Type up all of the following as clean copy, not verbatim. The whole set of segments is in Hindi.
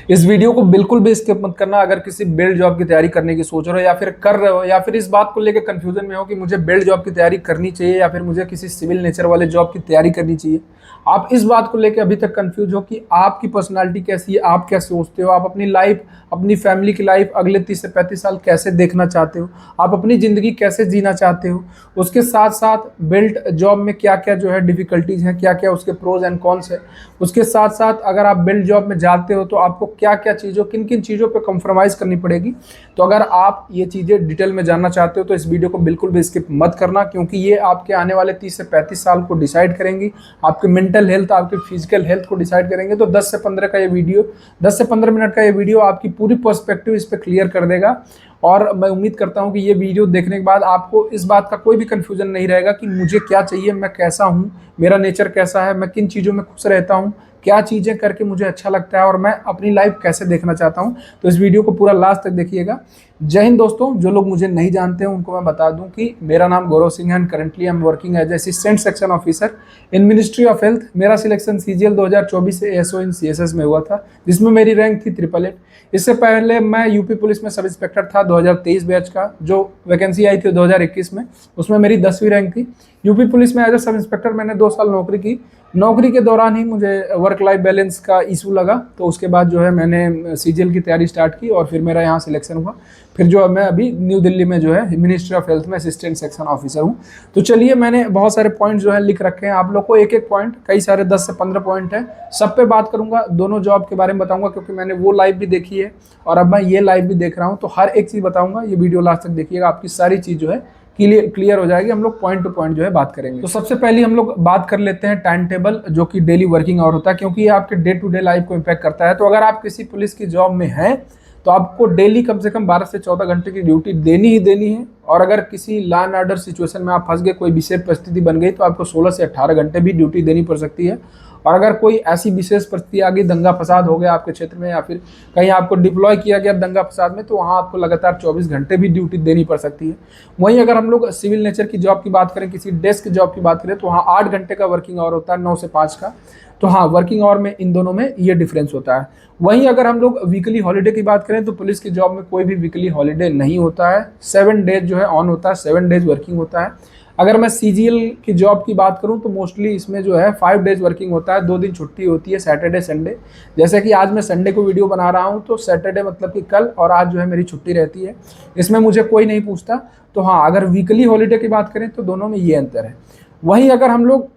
इस वीडियो को बिल्कुल भी स्किप मत करना। अगर किसी बेल्ट जॉब की तैयारी करने की सोच रहे हो या फिर कर रहे हो या फिर इस बात को लेकर कंफ्यूजन में हो कि मुझे बेल्ट जॉब की तैयारी करनी चाहिए या फिर मुझे किसी सिविल नेचर वाले जॉब की तैयारी करनी चाहिए, आप इस बात को लेकर अभी तक कंफ्यूज हो कि आपकी पर्सनालिटी कैसी है, आप क्या सोचते हो, आप अपनी लाइफ, अपनी फैमिली की लाइफ अगले 30 से 35 साल कैसे देखना चाहते हो, आप अपनी ज़िंदगी कैसे जीना चाहते हो, उसके साथ साथ बेल्ट जॉब में क्या क्या जो है डिफ़िकल्टीज़ हैं, क्या क्या उसके प्रोज एंड कॉन्स है, उसके साथ साथ अगर आप बेल्ट जॉब में जाते हो तो आपको क्या क्या चीज़ों, किन किन चीज़ों पर कॉम्प्रोमाइज़ करनी पड़ेगी। तो अगर आप ये चीज़ें डिटेल में जानना चाहते हो तो इस वीडियो को बिल्कुल भी स्किप मत करना, क्योंकि ये आपके आने वाले 30 से 35 साल को डिसाइड करेंगी, आपके मेंटल हेल्थ, आपके फिजिकल हेल्थ को डिसाइड करेंगे। तो 10 से 15 का ये वीडियो, 10 से 15 मिनट का ये वीडियो आपकी पूरी पर्सपेक्टिव इस पर क्लियर कर देगा। और मैं उम्मीद करता हूँ कि ये वीडियो देखने के बाद आपको इस बात का कोई भी कन्फ्यूजन नहीं रहेगा कि मुझे क्या चाहिए, मैं कैसा हूँ, मेरा नेचर कैसा है, मैं किन चीज़ों में खुश रहता हूँ, क्या चीज़ें करके मुझे अच्छा लगता है और मैं अपनी लाइफ कैसे देखना चाहता हूँ। तो इस वीडियो को पूरा लास्ट तक देखिएगा। जय हिंद दोस्तों। जो लोग मुझे नहीं जानते हैं उनको मैं बता दूं कि मेरा नाम गौरव सिंह है and currently I am working as assistant section officer in ministry of health. मेरा सिलेक्शन सीजीएल 2024 से एएसओ इन सीएसएस में हुआ था, जिसमें मेरी रैंक थी 888। इससे पहले मैं यूपी पुलिस में सब इंस्पेक्टर था 2023 बैच का, जो वैकेंसी आई थी 2021 में, उसमें मेरी 10वीं रैंक थी। यूपी पुलिस में एज अ सब इंस्पेक्टर मैंने 2 साल नौकरी की। नौकरी के दौरान ही मुझे वर्क लाइफ बैलेंस का इशू लगा, तो उसके बाद जो है मैंने सीजीएल की तैयारी स्टार्ट की और फिर मेरा यहाँ सिलेक्शन हुआ। फिर जो मैं अभी न्यू दिल्ली में जो है मिनिस्ट्री ऑफ हेल्थ में असिस्टेंट सेक्शन ऑफिसर हूँ। तो चलिए, मैंने बहुत सारे पॉइंट जो है लिख रखे हैं, आप लोग को एक एक पॉइंट, कई सारे 10 से 15 पॉइंट है, सब पे बात करूंगा, दोनों जॉब के बारे में बताऊंगा, क्योंकि मैंने वो लाइव भी देखी है और अब मैं ये लाइव भी देख रहा हूँ। तो हर एक चीज़ बताऊंगा, ये वीडियो लास्ट तक देखिएगा, आपकी सारी चीज़ जो है क्लियर हो जाएगी। हम लोग पॉइंट टू पॉइंट जो है बात करेंगे। तो सबसे पहले हम लोग बात कर लेते हैं टाइम टेबल, जो कि डेली वर्किंग आवर होता है, क्योंकि ये आपके डे टू डे लाइफ को इम्पैक्ट करता है। तो अगर आप किसी पुलिस की जॉब में हैं तो आपको डेली कम से कम 12 से 14 घंटे की ड्यूटी देनी ही देनी है। और अगर किसी लॉ एंड ऑर्डर सिचुएशन में आप फंस गए, कोई विशेष परिस्थिति बन गई, तो आपको 16 से 18 घंटे भी ड्यूटी देनी पड़ सकती है। और अगर कोई ऐसी विशेष परिस्थिति आ गई, दंगा फसाद हो गया आपके क्षेत्र में या फिर कहीं आपको डिप्लॉय किया गया दंगा फसाद में, तो वहाँ आपको लगातार 24 घंटे भी ड्यूटी देनी पड़ सकती है। वहीं अगर हम लोग सिविल नेचर की जॉब की बात करें, किसी डेस्क जॉब की बात करें, तो वहाँ 8 घंटे का वर्किंग आवर होता है, 9 से 5 का। तो हाँ, वर्किंग आवर में इन दोनों में ये डिफरेंस होता है। वहीं अगर हम लोग वीकली हॉलीडे की बात करें तो पुलिस की जॉब में कोई भी वीकली हॉलीडे नहीं होता है। 7 डेज जो है ऑन होता है, 7 डेज वर्किंग होता है। अगर मैं सीजीएल की जॉब की बात करूं तो मोस्टली इसमें जो है 5 डेज वर्किंग होता है, 2 दिन छुट्टी होती है, सैटरडे संडे। जैसे कि आज मैं संडे को वीडियो बना रहा हूं तो सैटरडे मतलब कि कल और आज जो है मेरी छुट्टी रहती है, इसमें मुझे कोई नहीं पूछता। तो हाँ, अगर वीकली हॉलीडे की बात करें तो दोनों में ये अंतर है। वहीं अगर हम लोग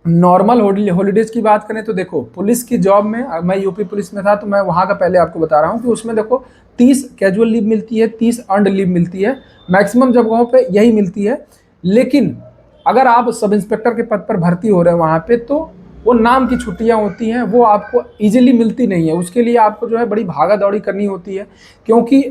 नॉर्मल हॉलीडेज की बात करें तो देखो, पुलिस की जॉब में, मैं यूपी पुलिस में था तो मैं वहाँ का पहले आपको बता रहा हूँ कि उसमें देखो 30 कैजुअल लीव मिलती है, 30 अर्नड लीव मिलती है, मैक्सिमम जगहों पे यही मिलती है। लेकिन अगर आप सब इंस्पेक्टर के पद पर भर्ती हो रहे हैं वहाँ पे, तो वो नाम की छुट्टियाँ होती हैं, वो आपको ईजिली मिलती नहीं है। उसके लिए आपको जो है बड़ी भागा दौड़ी करनी होती है, क्योंकि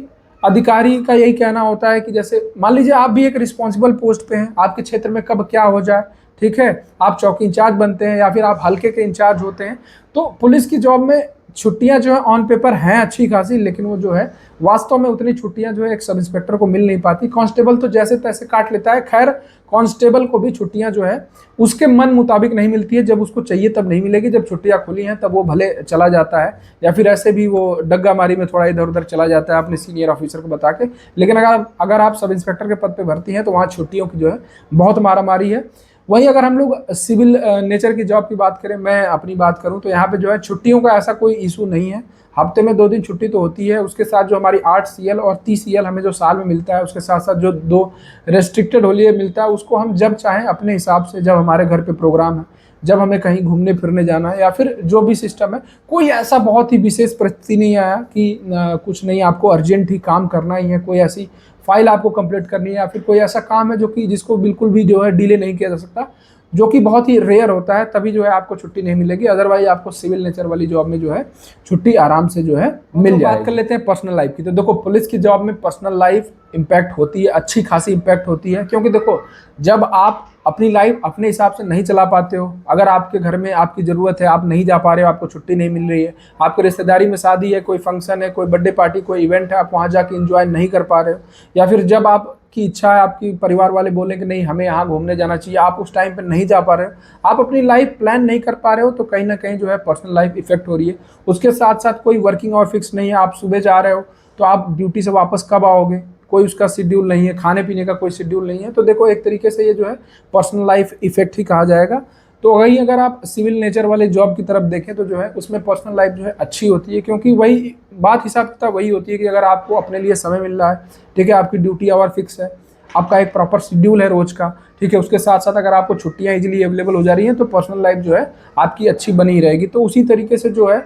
अधिकारी का यही कहना होता है कि जैसे मान लीजिए आप भी एक रिस्पॉन्सिबल पोस्ट पे हैं, आपके क्षेत्र में कब क्या हो जाए, ठीक है, आप चौकी इंचार्ज बनते हैं या फिर आप हल्के के इंचार्ज होते हैं, तो पुलिस की जॉब में छुट्टियां जो है ऑन पेपर हैं अच्छी खासी, लेकिन वो जो है वास्तव में उतनी छुट्टियां जो है एक सब इंस्पेक्टर को मिल नहीं पाती। कांस्टेबल तो जैसे तैसे काट लेता है, खैर कांस्टेबल को भी छुट्टियां जो है उसके मन मुताबिक नहीं मिलती है, जब उसको चाहिए तब नहीं मिलेगी, जब छुट्टियां खुली हैं तब वो भले चला जाता है, या फिर ऐसे भी वो डग्गा मारी में थोड़ा इधर उधर चला जाता है अपने सीनियर ऑफिसर को बता के। लेकिन अगर आप सब इंस्पेक्टर के पद पर भर्ती हैं तो वहाँ छुट्टियों की जो है बहुत मारामारी है। वहीं अगर हम लोग सिविल नेचर की जॉब की बात करें, मैं अपनी बात करूं तो यहाँ पे जो है छुट्टियों का ऐसा कोई इशू नहीं है। हफ्ते में 2 दिन छुट्टी तो होती है, उसके साथ जो हमारी 8 सीएल और 30 सीएल हमें जो साल में मिलता है, उसके साथ साथ जो 2 रेस्ट्रिक्टेड हॉलीडे मिलता है, उसको हम जब चाहें अपने हिसाब से, जब हमारे घर पे प्रोग्राम है, जब हमें कहीं घूमने फिरने जाना है या फिर जो भी सिस्टम है, कोई ऐसा बहुत ही विशेष परिस्थिति नहीं आया कि कुछ नहीं, आपको अर्जेंट ही काम करना ही है, कोई ऐसी फाइल आपको कंप्लीट करनी है या फिर कोई ऐसा काम है जो कि जिसको बिल्कुल भी जो है डिले नहीं किया जा सकता, जो कि बहुत ही रेयर होता है, तभी जो है आपको छुट्टी नहीं मिलेगी। अदरवाइज आपको सिविल नेचर वाली जॉब में जो है छुट्टी आराम से जो है मिल जाएगी। बात कर लेते हैं पर्सनल लाइफ की। तो देखो, पुलिस की जॉब में पर्सनल लाइफ इम्पैक्ट होती है, अच्छी खासी इम्पैक्ट होती है, क्योंकि देखो जब आप अपनी लाइफ अपने हिसाब से नहीं चला पाते हो, अगर आपके घर में आपकी ज़रूरत है, आप नहीं जा पा रहे हो, आपको छुट्टी नहीं मिल रही है, आपके रिश्तेदारी में शादी है, कोई फंक्शन है, कोई बर्थडे पार्टी, कोई इवेंट है, आप वहाँ जाके एंजॉय नहीं कर पा रहे हो, या फिर जब आप आपकी इच्छा है, आपकी परिवार वाले बोले कि नहीं हमें यहाँ घूमने जाना चाहिए, आप उस टाइम पे नहीं जा पा रहे हो, आप अपनी लाइफ प्लान नहीं कर पा रहे हो, तो कहीं ना कहीं जो है पर्सनल लाइफ इफेक्ट हो रही है। उसके साथ साथ कोई वर्किंग और फिक्स नहीं है, आप सुबह जा रहे हो तो आप ड्यूटी से वापस कब आओगे, कोई उसका शेड्यूल नहीं है, खाने पीने का कोई शेड्यूल नहीं है। तो देखो एक तरीके से ये जो है पर्सनल लाइफ इफेक्ट ही कहा जाएगा। तो वही अगर आप सिविल नेचर वाले जॉब की तरफ देखें तो जो है उसमें पर्सनल लाइफ जो है अच्छी होती है, क्योंकि वही बात हिसाब किताब वही होती है कि अगर आपको अपने लिए समय मिल रहा है, ठीक है, आपकी ड्यूटी आवर फिक्स है, आपका एक प्रॉपर शेड्यूल है रोज का, ठीक है, उसके साथ साथ अगर आपको छुट्टियां इजीली अवेलेबल हो जा रही हैं तो पर्सनल लाइफ जो है आपकी अच्छी बनी रहेगी। तो उसी तरीके से जो है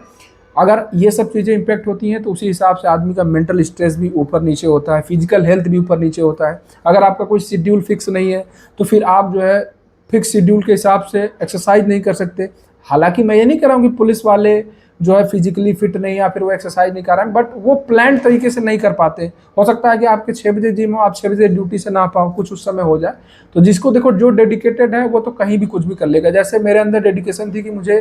अगर ये सब चीज़ें इम्पैक्ट होती हैं तो उसी हिसाब से आदमी का मेंटल स्ट्रेस भी ऊपर नीचे होता है, फिजिकल हेल्थ भी ऊपर नीचे होता है। अगर आपका कोई शेड्यूल फिक्स नहीं है तो फिर आप जो है फिक्स शेड्यूल के हिसाब से एक्सरसाइज नहीं कर सकते। हालांकि मैं ये नहीं कह रहा हूँ कि पुलिस वाले जो है फिजिकली फिट नहीं या फिर वो एक्सरसाइज नहीं कर रहे हैं, बट वो प्लान तरीके से नहीं कर पाते। हो सकता है कि आपके 6 बजे जिम हो, आप 6 बजे ड्यूटी से ना पाओ, कुछ उस समय हो जाए। तो जिसको देखो जो डेडिकेटेड है वो तो कहीं भी कुछ भी कर लेगा। जैसे मेरे अंदर डेडिकेशन थी कि मुझे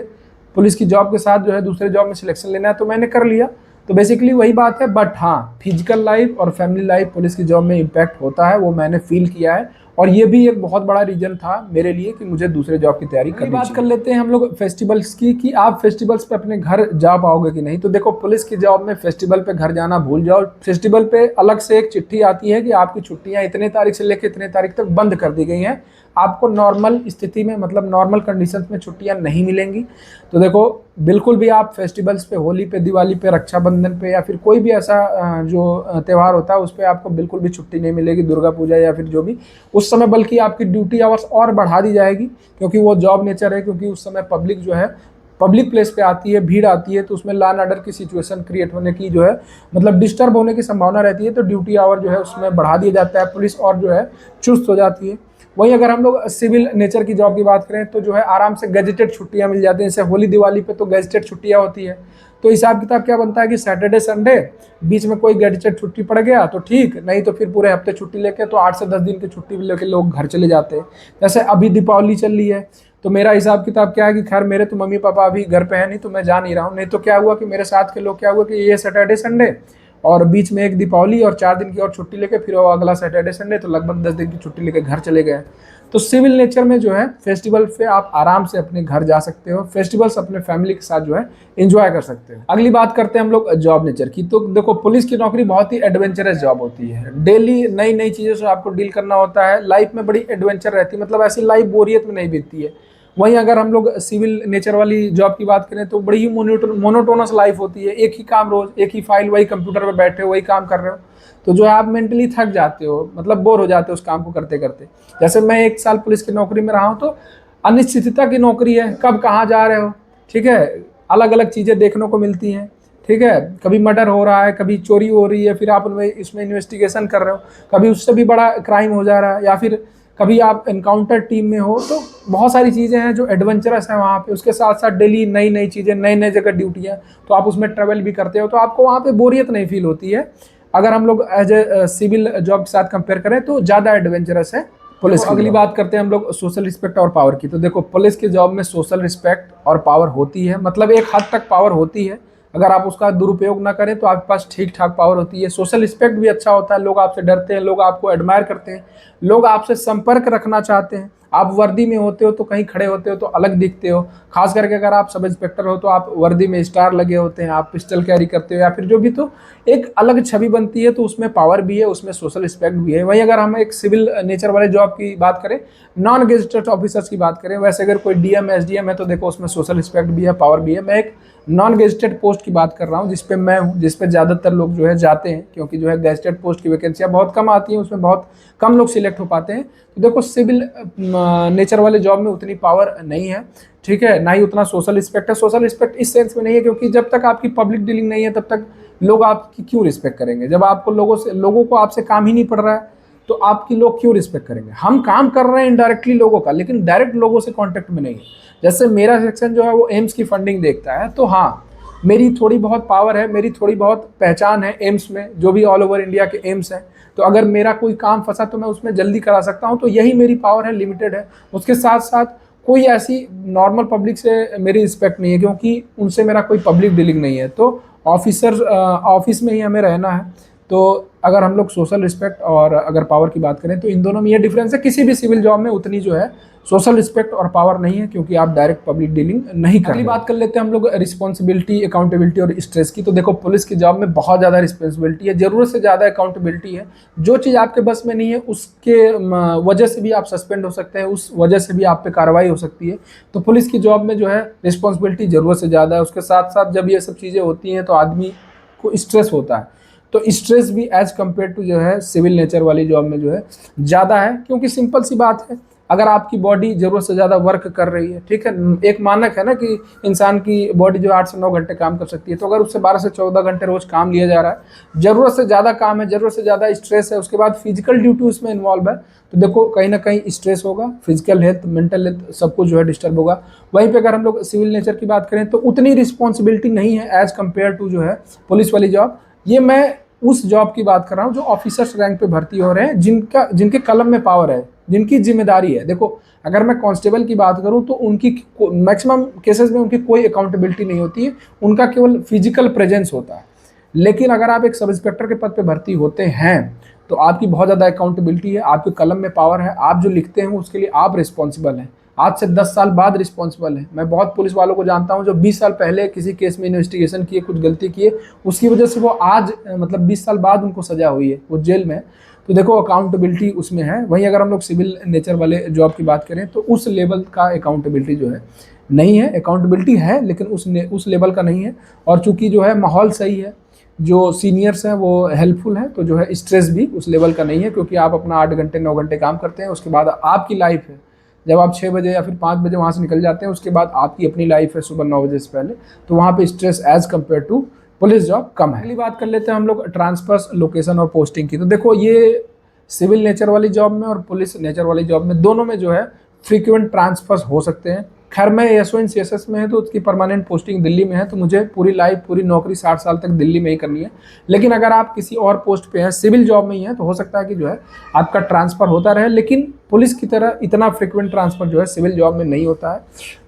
पुलिस की जॉब के साथ जो है दूसरे जॉब में सिलेक्शन लेना है, तो मैंने कर लिया। तो बेसिकली वही बात है। बट हाँ, फिजिकल लाइफ और फैमिली लाइफ पुलिस की जॉब में इम्पैक्ट होता है, वो मैंने फील किया है, और ये भी एक बहुत बड़ा रीजन था मेरे लिए कि मुझे दूसरे जॉब की तैयारी करनी चाहिए। बात कर लेते हैं हम लोग फेस्टिवल्स की, कि आप फेस्टिवल्स पे अपने घर जा पाओगे कि नहीं। तो देखो पुलिस की जॉब में फेस्टिवल पे घर जाना भूल जाओ। फेस्टिवल पे अलग से एक चिट्ठी आती है कि आपकी छुट्टियां इतने तारीख से लेकर इतने तारीख तक बंद कर दी गई हैं, आपको नॉर्मल स्थिति में मतलब नॉर्मल कंडीशंस में छुट्टियां नहीं मिलेंगी। तो देखो बिल्कुल भी आप फेस्टिवल्स पे, होली पे, दिवाली पे, रक्षाबंधन पे, या फिर कोई भी ऐसा जो त्यौहार होता है उस पर आपको बिल्कुल भी छुट्टी नहीं मिलेगी, दुर्गा पूजा या फिर जो भी उस समय, बल्कि आपकी ड्यूटी आवर्स और बढ़ा दी जाएगी, क्योंकि वो जॉब नेचर है। क्योंकि उस समय पब्लिक जो है पब्लिक प्लेस पे आती है, भीड़ आती है, तो उसमें लॉ एंड ऑर्डर की सिचुएशन क्रिएट होने की जो है मतलब डिस्टर्ब होने की संभावना रहती है। तो ड्यूटी आवर जो है उसमें बढ़ा दिया जाता है, पुलिस और जो है चुस्त हो जाती है। वहीं अगर हम लोग सिविल नेचर की जॉब की बात करें तो जो है आराम से गैजेटेड छुट्टियां मिल जाती हैं। जैसे होली दिवाली पे तो गैजेटेड छुट्टियां होती है, तो हिसाब किताब क्या बनता है कि सैटरडे संडे बीच में कोई गैजेटेड छुट्टी पड़ गया तो ठीक, नहीं तो फिर पूरे हफ्ते छुट्टी लेके तो 8 से 10 दिन की छुट्टी लेके लोग घर चले जाते हैं। जैसे अभी दीपावली चल रही है, तो मेरा हिसाब किताब क्या है कि खैर मेरे तो मम्मी पापा अभी घर पे है नहीं, तो मैं जा नहीं रहा हूँ। नहीं तो क्या हुआ कि मेरे साथ के लोग क्या हुआ कि ये सैटरडे संडे और बीच में एक दीपावली और 4 दिन की और छुट्टी लेके फिर वो अगला सैटरडे संडे, तो लगभग 10 दिन की छुट्टी लेके घर चले गए। तो सिविल नेचर में जो है फेस्टिवल पे आप आराम से अपने घर जा सकते हो, फेस्टिवल्स अपने फैमिली के साथ जो है एंजॉय कर सकते हो। अगली बात करते हैं हम लोग जॉब नेचर की। तो देखो पुलिस की नौकरी बहुत ही एडवेंचरस जॉब होती है। डेली नई नई चीज़ों से आपको डील करना होता है, लाइफ में बड़ी एडवेंचर रहती है, मतलब ऐसी लाइफ बोरियत में नहीं बीतती है। वहीं अगर हम लोग सिविल नेचर वाली जॉब की बात करें तो बड़ी ही मोनोटोनस लाइफ होती है। एक ही काम रोज, एक ही फाइल, वही कंप्यूटर पे बैठे हो, वही काम कर रहे हो, तो जो है आप मेंटली थक जाते हो, मतलब बोर हो जाते हो उस काम को करते करते। जैसे मैं 1 साल पुलिस की नौकरी में रहा हूँ, तो अनिश्चितता की नौकरी है, कब कहाँ जा रहे हो, ठीक है, अलग अलग चीज़ें देखने को मिलती हैं, ठीक है, कभी मर्डर हो रहा है, कभी चोरी हो रही है, फिर आप इसमें इन्वेस्टिगेशन कर रहे हो, कभी उससे भी बड़ा क्राइम हो जा रहा है, या फिर कभी आप एनकाउंटर टीम में हो। तो बहुत सारी चीज़ें हैं जो एडवेंचरस है वहाँ पे। उसके साथ साथ डेली नई नई चीज़ें, नई नई जगह ड्यूटियाँ, तो आप उसमें ट्रैवल भी करते हो, तो आपको वहाँ पे बोरियत नहीं फील होती है। अगर हम लोग एज ए सिविल जॉब के साथ कंपेयर करें तो ज़्यादा एडवेंचरस है पुलिस। तो अगली बात करते हैं हम लोग सोशल रिस्पेक्ट और पावर की। तो देखो पुलिस की जॉब में सोशल रिस्पेक्ट और पावर होती है, मतलब एक हद तक पावर होती है। अगर आप उसका दुरुपयोग ना करें तो आपके पास ठीक ठाक पावर होती है। सोशल रिस्पेक्ट भी अच्छा होता है, लोग आपसे डरते हैं, लोग आपको एडमायर करते हैं, लोग आपसे संपर्क रखना चाहते हैं। आप वर्दी में होते हो तो कहीं खड़े होते हो तो अलग दिखते हो, खास करके अगर आप सब इंस्पेक्टर हो तो आप वर्दी में स्टार लगे होते हैं, आप पिस्टल कैरी करते हो या फिर जो भी, तो एक अलग छवि बनती है। तो उसमें पावर भी है, उसमें सोशल रिस्पेक्ट भी है। वहीं अगर हम एक सिविल नेचर वाले जॉब की बात करें, नॉन गेजेटेड ऑफिसर्स की बात करें, वैसे अगर कोई डीएम एसडीएम है तो देखो उसमें सोशल रिस्पेक्ट भी है, पावर भी है। मैं एक नॉन गेजेटेड पोस्ट की बात कर रहा हूँ जिसपे मैं हूँ, जिसपे ज़्यादातर लोग जो है जाते हैं, क्योंकि जो है गेजेटेड पोस्ट की वैकेंसियाँ बहुत कम आती हैं, उसमें बहुत कम लोग सिलेक्ट हो पाते हैं। तो देखो सिविल नेचर वाले जॉब में उतनी पावर नहीं है, ठीक है, ना ही उतना सोशल रिस्पेक्ट है। सोशल रिस्पेक्ट इस सेंस में नहीं है क्योंकि जब तक आपकी पब्लिक डीलिंग नहीं है तब तक लोग आपकी क्यों रिस्पेक्ट करेंगे। जब आपको लोगों को आपसे काम ही नहीं पड़ रहा है तो आपकी लोग क्यों रिस्पेक्ट करेंगे। हम काम कर रहे हैं इनडायरेक्टली लोगों का, लेकिन डायरेक्ट लोगों से कांटेक्ट में नहीं है। जैसे मेरा सेक्शन जो है वो एम्स की फंडिंग देखता है, तो हाँ मेरी थोड़ी बहुत पावर है, मेरी थोड़ी बहुत पहचान है एम्स में, जो भी ऑल ओवर इंडिया के एम्स हैं। तो अगर मेरा कोई काम फंसा तो मैं उसमें जल्दी करा सकता हूँ, तो यही मेरी पावर है, लिमिटेड है। उसके साथ साथ कोई ऐसी नॉर्मल पब्लिक से मेरी रिस्पेक्ट नहीं है क्योंकि उनसे मेरा कोई पब्लिक डीलिंग नहीं है। तो ऑफिस में ही हमें रहना है, तो अगर हम लोग सोशल रिस्पेक्ट और अगर पावर की बात करें तो इन दोनों में ये डिफरेंस है, किसी भी सिविल जॉब में उतनी जो है सोशल रिस्पेक्ट और पावर नहीं है, क्योंकि आप डायरेक्ट पब्लिक डीलिंग नहीं कर। अगली बात कर लेते हैं हम लोग रिस्पॉन्सिबिलिटी, अकाउंटेबिलिटी और स्ट्रेस की। तो देखो पुलिस की जॉब में बहुत ज़्यादा रिस्पॉन्सिबिलिटी है, ज़रूरत से ज़्यादा अकाउंटेबिलिटी है। जो चीज़ आपके बस में नहीं है उसके वजह से भी आप सस्पेंड हो सकते हैं, उस वजह से भी आप पे कार्रवाई हो सकती है। तो पुलिस की जॉब में जो है रिस्पॉन्सिबिलिटी ज़रूरत से ज़्यादा है। उसके साथ साथ जब ये सब चीज़ें होती हैं तो आदमी को स्ट्रेस होता है, तो स्ट्रेस भी एज कम्पेयर टू जो है सिविल नेचर वाली जॉब में जो है ज़्यादा है। क्योंकि सिंपल सी बात है, अगर आपकी बॉडी ज़रूरत से ज़्यादा वर्क कर रही है, ठीक है, एक मानक है ना कि इंसान की बॉडी जो 8 से 9 घंटे काम कर सकती है, तो अगर उससे 12 से 14 घंटे रोज़ काम लिया जा रहा है, ज़रूरत से ज़्यादा काम है, ज़रूरत से ज़्यादा स्ट्रेस है, उसके बाद फिजिकल ड्यूटी उसमें इन्वॉल्व है, तो देखो कहीं ना कहीं स्ट्रेस होगा, फिजिकल हेल्थ, मेंटल हेल्थ सब कुछ जो है डिस्टर्ब होगा। वहीं पे अगर हम लोग सिविल नेचर की बात करें तो उतनी रिस्पॉन्सिबिलिटी नहीं है एज कम्पेयर टू जो है पुलिस वाली जॉब। ये मैं उस जॉब की बात कर रहा हूँ जो ऑफिसर्स रैंक पे भर्ती हो रहे हैं, जिनके कलम में पावर है, जिनकी जिम्मेदारी है। देखो अगर मैं कांस्टेबल की बात करूं तो उनकी मैक्सिमम केसेस में उनकी कोई अकाउंटेबिलिटी नहीं होती है, उनका केवल फिजिकल प्रेजेंस होता है। लेकिन अगर आप एक सब इंस्पेक्टर के पद पे भर्ती होते हैं तो आपकी बहुत ज़्यादा अकाउंटेबिलिटी है, आपके कलम में पावर है, आप जो लिखते हैं उसके लिए आप रिस्पॉन्सिबल हैं, आज से 10 साल बाद रिस्पॉन्सिबल है। मैं बहुत पुलिस वालों को जानता हूं जो 20 साल पहले किसी केस में इन्वेस्टिगेशन किए, कुछ गलती किए, उसकी वजह से वो आज मतलब 20 साल बाद उनको सजा हुई है, वो जेल में है। तो देखो अकाउंटेबिलिटी उसमें है। वहीं अगर हम लोग सिविल नेचर वाले जॉब की बात करें तो उस लेवल का अकाउंटेबिलिटी जो है नहीं है। अकाउंटेबिलिटी है लेकिन उस लेवल का नहीं है। और चूंकि जो है माहौल सही है, जो सीनियर्स हैं वो हेल्पफुल हैं, तो जो है स्ट्रेस भी उस लेवल का नहीं है, क्योंकि आप अपना 8 घंटे 9 घंटे काम करते हैं, उसके बाद आपकी लाइफ है। जब आप 6 बजे या फिर 5 बजे वहाँ से निकल जाते हैं, उसके बाद आपकी अपनी लाइफ है सुबह 9 बजे से पहले, तो वहाँ पे stress as compare to police job कम है। अगली बात कर लेते हैं हम लोग ट्रांसफर्स, लोकेशन और पोस्टिंग की। तो देखो ये सिविल नेचर वाली जॉब में और पुलिस नेचर वाली जॉब में दोनों में जो है फ्रीक्वेंट ट्रांसफर्स हो सकते हैं। खैर मैं एसओ इन सीएसएस में है तो उसकी परमानेंट पोस्टिंग दिल्ली में है, तो मुझे पूरी लाइफ, पूरी नौकरी 60 साल तक दिल्ली में ही करनी है। लेकिन अगर आप किसी और पोस्ट पे हैं, सिविल जॉब में ही है, तो हो सकता है कि जो है आपका ट्रांसफ़र होता रहे, लेकिन पुलिस की तरह इतना फ्रिक्वेंट ट्रांसफ़र जो है सिविल जॉब में नहीं होता है।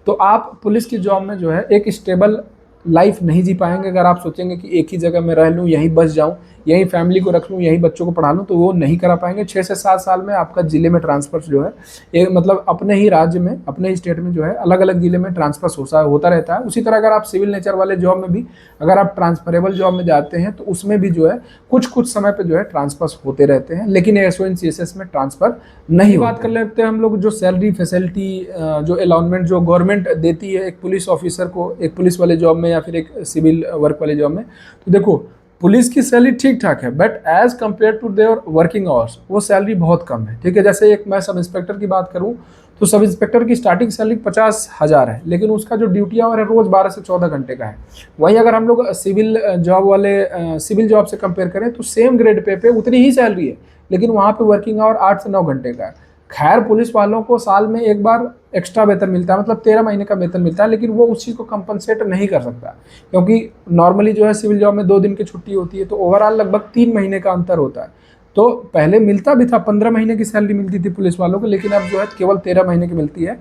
तो आप पुलिस की जॉब में जो है एक स्टेबल लाइफ नहीं जी पाएंगे। अगर आप सोचेंगे कि एक ही जगह में रह लूँ, यहीं बस जाऊँ, यहीं फैमिली को रख लूँ, यहीं बच्चों को पढ़ा लूँ, तो वो नहीं करा पाएंगे। 6 से 7 साल में आपका जिले में ट्रांसफर जो है एक मतलब अपने ही राज्य में, अपने ही स्टेट में जो है अलग अलग जिले में ट्रांसफर होता रहता है। उसी तरह अगर आप सिविल नेचर वाले जॉब में भी अगर आप ट्रांसफरेबल जॉब में जाते हैं तो उसमें भी जो है कुछ समय पर जो है ट्रांसफर होते रहते हैं, लेकिन एसओ इन सीएसएस में ट्रांसफर नहीं। बात कर लेते हैं हम लोग जो सैलरी फैसिलिटी, जो अलाउंसमेंट जो गवर्नमेंट देती है एक पुलिस ऑफिसर को, एक पुलिस वाले जॉब में या फिर एक सिविल वर्क वाले जॉब में। तो देखो पुलिस की सैलरी ठीक ठाक है, but as compare to their working hours वो सैलरी बहुत कम है। ठीक है, जैसे एक मैं सब इंस्पेक्टर की बात करूं तो सब इंस्पेक्टर की स्टार्टिंग सैलरी 50,000 है, लेकिन उसका जो ड्यूटी आवर है रोज़ 12 से 14 घंटे का है। वहीं अगर हम लोग सिविल जॉब से कंपेयर करें तो सेम ग्रेड पे उतनी ही सैलरी है, लेकिन वहाँ पे वर्किंग आवर 8 से 9 घंटे का है। खैर पुलिस वालों को साल में एक बार एक्स्ट्रा वेतन मिलता है, मतलब 13 महीने का वेतन मिलता है, लेकिन वो उस चीज़ को कंपनसेट नहीं कर सकता, क्योंकि नॉर्मली जो है सिविल जॉब में 2 दिन की छुट्टी होती है, तो ओवरऑल लगभग 3 महीने का अंतर होता है। तो पहले मिलता भी था, 15 महीने की सैलरी मिलती थी पुलिस वालों को, लेकिन अब जो है केवल 13 महीने की मिलती है।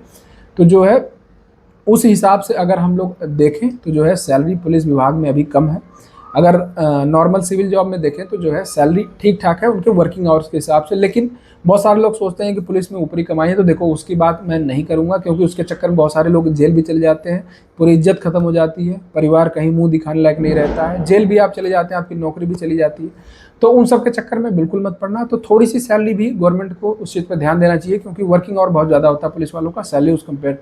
तो जो है उस हिसाब से अगर हम लोग देखें तो जो है सैलरी पुलिस विभाग में अभी कम है। अगर नॉर्मल सिविल जॉब में देखें तो जो है सैलरी ठीक ठाक है उनके वर्किंग आवर्स के हिसाब से। लेकिन बहुत सारे लोग सोचते हैं कि पुलिस में ऊपरी कमाई है, तो देखो उसकी बात मैं नहीं करूंगा, क्योंकि उसके चक्कर में बहुत सारे लोग जेल भी चले जाते हैं, पूरी इज्जत खत्म हो जाती है, परिवार कहीं मुंह दिखाने लायक नहीं रहता है, जेल भी आप चले जाते हैं, आपकी नौकरी भी चली जाती है। तो उन सब के चक्कर में बिल्कुल मत पड़ना। तो थोड़ी सी सैलरी भी गवर्नमेंट को उस चीज़ पर ध्यान देना चाहिए, क्योंकि वर्किंग आवर बहुत ज़्यादा होता है पुलिस वालों का, salary as compare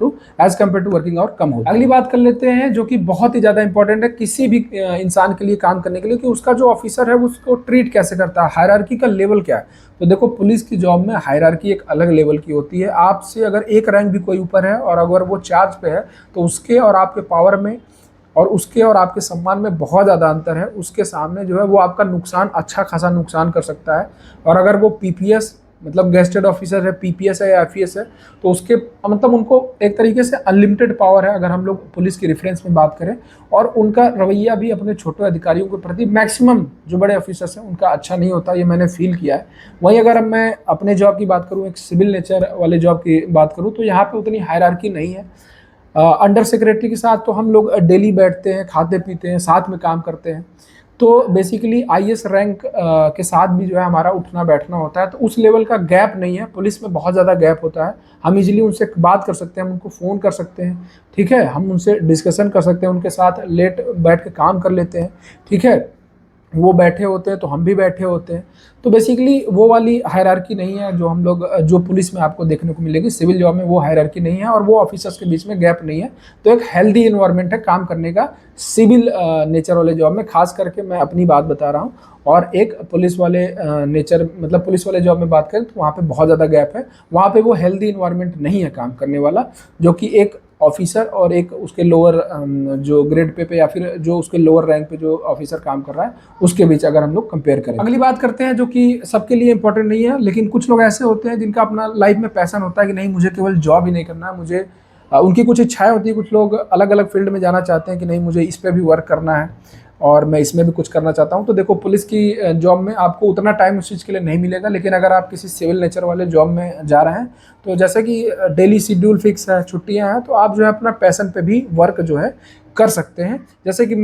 to working hour कम होता है। अगली बात कर लेते हैं जो कि बहुत ही ज़्यादा इंपॉर्टेंट है किसी भी इंसान के लिए काम करने के लिए, कि उसका जो ऑफिसर है उसको ट्रीट कैसे करता है, हायरार्की का लेवल क्या है। तो देखो पुलिस की जॉब में हायरार्की एक अलग लेवल की होती है। आपसे अगर एक रैंक भी कोई ऊपर है और अगर वो चार्ज पे है, तो उसके और आपके पावर में और उसके और आपके सम्मान में बहुत ज़्यादा अंतर है। उसके सामने जो है वो आपका नुकसान, अच्छा खासा नुकसान कर सकता है। और अगर वो पीपीएस मतलब गेस्टेड ऑफिसर है, पीपीएस है या एफईएस है, तो उसके मतलब उनको एक तरीके से अनलिमिटेड पावर है अगर हम लोग पुलिस की रेफरेंस में बात करें। और उनका रवैया भी अपने छोटे अधिकारियों के प्रति, मैक्सिमम जो बड़े ऑफिसर्स हैं उनका अच्छा नहीं होता, ये मैंने फील किया है। वहीं अगर मैं अपने जॉब की बात करूँ, एक सिविल नेचर वाले जॉब की बात करूँ, तो यहाँ पर उतनी हायरार्की नहीं है। अंडर सेक्रेटरी के साथ तो हम लोग डेली बैठते हैं, खाते पीते हैं, साथ में काम करते हैं। तो बेसिकली आईएएस रैंक के साथ भी जो है हमारा उठना बैठना होता है, तो उस लेवल का गैप नहीं है। पुलिस में बहुत ज़्यादा गैप होता है, हम इजीली उनसे बात कर सकते हैं, हम उनको फ़ोन कर सकते हैं, ठीक है, हम उनसे डिस्कशन कर सकते हैं, उनके साथ लेट बैठ के काम कर लेते हैं, ठीक है, वो बैठे होते हैं तो हम भी बैठे होते हैं। तो बेसिकली वो वाली हायरार्की नहीं है जो हम लोग जो पुलिस में आपको देखने को मिलेगी, सिविल जॉब में वो हायरार्की नहीं है और वो ऑफिसर्स के बीच में गैप नहीं है। तो एक हेल्दी इन्वायरमेंट है काम करने का सिविल नेचर वाले जॉब में, खास करके मैं अपनी बात बता रहा हूँ। और एक पुलिस वाले नेचर मतलब पुलिस वाले जॉब में बात करें तो वहाँ पे बहुत ज़्यादा गैप है, वहाँ पे वो हेल्दी इन्वायरमेंट नहीं है काम करने वाला, जो कि एक ऑफिसर और एक उसके लोअर जो ग्रेड पे या फिर जो उसके लोअर रैंक पे जो ऑफिसर काम कर रहा है उसके बीच अगर हम लोग कंपेयर करें। अगली बात करते हैं जो कि सबके लिए इंपॉर्टेंट नहीं है, लेकिन कुछ लोग ऐसे होते हैं जिनका अपना लाइफ में पैशन होता है कि नहीं मुझे केवल जॉब ही नहीं करना है, मुझे उनकी कुछ इच्छाएं होती है। कुछ लोग अलग अलग फील्ड में जाना चाहते हैं कि नहीं मुझे इस पर भी वर्क करना है और मैं इसमें भी कुछ करना चाहता हूं। तो देखो पुलिस की जॉब में आपको उतना टाइम उस चीज़ के लिए नहीं मिलेगा, लेकिन अगर आप किसी सिविल नेचर वाले जॉब में जा रहे हैं तो जैसे कि डेली शेड्यूल फिक्स है, छुट्टियां हैं, तो आप जो है अपना पैशन पे भी वर्क जो है कर सकते हैं। जैसे कि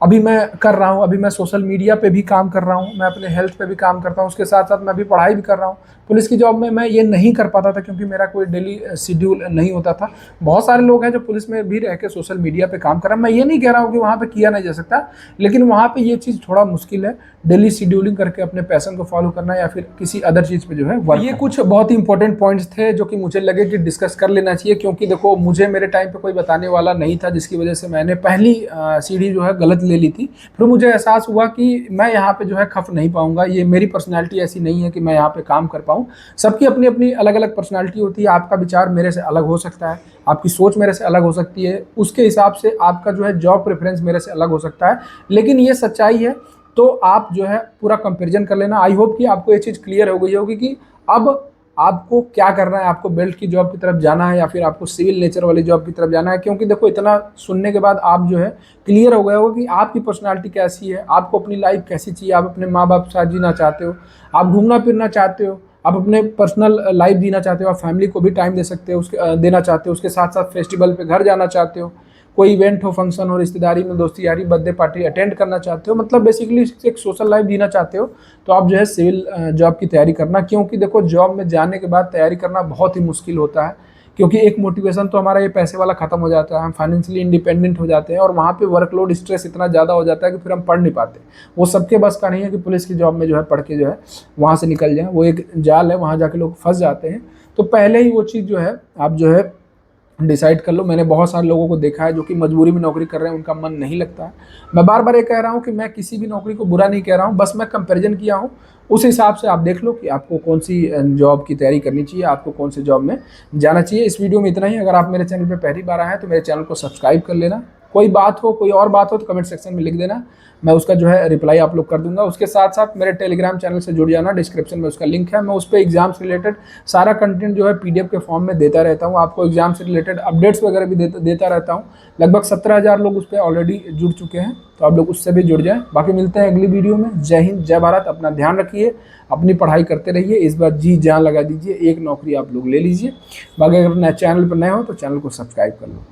अभी मैं कर रहा हूँ, अभी मैं सोशल मीडिया पे भी काम कर रहा हूँ, मैं अपने हेल्थ पे भी काम करता हूँ, उसके साथ साथ मैं अभी पढ़ाई भी कर रहा हूँ। पुलिस की जॉब में मैं ये नहीं कर पाता था क्योंकि मेरा कोई डेली शेड्यूल नहीं होता था। बहुत सारे लोग हैं जो पुलिस में भी रह के सोशल मीडिया पे काम कर रहे हैं, मैं ये नहीं कह रहा हूँ कि वहाँ पे किया नहीं जा सकता, लेकिन वहाँ पे ये चीज़ थोड़ा मुश्किल है, डेली शेड्यूलिंग करके अपने पैशन को फॉलो करना या फिर किसी अदर चीज़ पे जो है वर्क। ये कुछ बहुत ही इंपॉर्टेंट पॉइंट्स थे जो कि मुझे लगे कि डिस्कस कर लेना चाहिए, क्योंकि देखो मुझे मेरे टाइम पे कोई बताने वाला नहीं था, जिसकी वजह से मैंने पहली सीढ़ी जो है गलत ले ली थी। फिर मुझे एहसास हुआ कि मैं यहाँ पे जो है खप नहीं पाऊंगा, ये मेरी पर्सनैलिटी ऐसी नहीं है कि मैं यहाँ पे काम कर पाऊँ। सबकी अपनी अपनी अलग अलग पर्सनैलिटी होती है, आपका विचार मेरे से अलग हो सकता है, आपकी सोच मेरे से अलग हो सकती है, उसके हिसाब से आपका जो है जॉब प्रेफरेंस मेरे से अलग हो सकता है, लेकिन ये सच्चाई है। तो आप जो है पूरा कंपैरिजन कर लेना। आई होप कि आपको ये चीज़ क्लियर हो गई होगी कि अब आपको क्या करना है, आपको बेल्ट की जॉब की तरफ जाना है या फिर आपको सिविल नेचर वाली जॉब की तरफ जाना है। क्योंकि देखो इतना सुनने के बाद आप जो है क्लियर हो गए हो कि आपकी पर्सनालिटी कैसी है, आपको अपनी लाइफ कैसी चाहिए, आप अपने माँ बाप के साथ जीना चाहते हो, आप घूमना फिरना चाहते हो, आप अपने पर्सनल लाइफ जीना चाहते हो, आप फैमिली को भी टाइम दे सकते हो, उसके देना चाहते हो, उसके साथ साथ फेस्टिवल पे घर जाना चाहते हो, कोई इवेंट हो, फंक्शन हो, रिश्तेदारी में दोस्ती यारी बर्थडे पार्टी अटेंड करना चाहते हो, मतलब बेसिकली एक सोशल लाइफ जीना चाहते हो, तो आप जो है सिविल जॉब की तैयारी करना। क्योंकि देखो जॉब में जाने के बाद तैयारी करना बहुत ही मुश्किल होता है, क्योंकि एक मोटिवेशन तो हमारा ये पैसे वाला खत्म हो जाता है, हम फाइनेंशियली इंडिपेंडेंट हो जाते हैं और वहाँ पे वर्कलोड स्ट्रेस इतना ज़्यादा हो जाता है कि फिर हम पढ़ नहीं पाते। वो सबके बस का नहीं है कि पुलिस की जॉब में जो है पढ़ के जो है वहाँ से निकल जाए, वो एक जाल है, वहाँ जाके लोग फंस जाते हैं। तो पहले ही वो चीज़ जो है आप जो है डिसाइड कर लो। मैंने बहुत सारे लोगों को देखा है जो कि मजबूरी में नौकरी कर रहे हैं, उनका मन नहीं लगता है। मैं बार बार ये कह रहा हूँ कि मैं किसी भी नौकरी को बुरा नहीं कह रहा हूँ, बस मैं कंपैरिजन किया हूँ, उस हिसाब से आप देख लो कि आपको कौन सी जॉब की तैयारी करनी चाहिए, आपको कौन से जॉब में जाना चाहिए। इस वीडियो में इतना ही। अगर आप मेरे चैनल पर पहली बार आए हैं तो मेरे चैनल को सब्सक्राइब कर लेना। कोई बात हो, कोई और बात हो तो कमेंट सेक्शन में लिख देना, मैं उसका जो है रिप्लाई आप लोग कर दूंगा। उसके साथ साथ मेरे टेलीग्राम चैनल से जुड़ जाना, डिस्क्रिप्शन में उसका लिंक है। मैं उस पर एग्जाम से रिलेटेड सारा कंटेंट जो है पीडीएफ के फॉर्म में देता रहता हूँ, आपको एग्जाम से रिलेटेड अपडेट्स वगैरह भी देता रहता हूँ। लगभग 17,000 लोग उस पर ऑलरेडी जुड़ चुके हैं, तो आप लोग उससे भी जुड़ जाएं। बाकी मिलते हैं अगली वीडियो में। जय हिंद, जय भारत। अपना ध्यान रखिए, अपनी पढ़ाई करते रहिए, इस बार जी जान लगा दीजिए, एक नौकरी आप लोग ले लीजिए। बाकी अगर चैनल पर नए हो तो चैनल को सब्सक्राइब कर लो।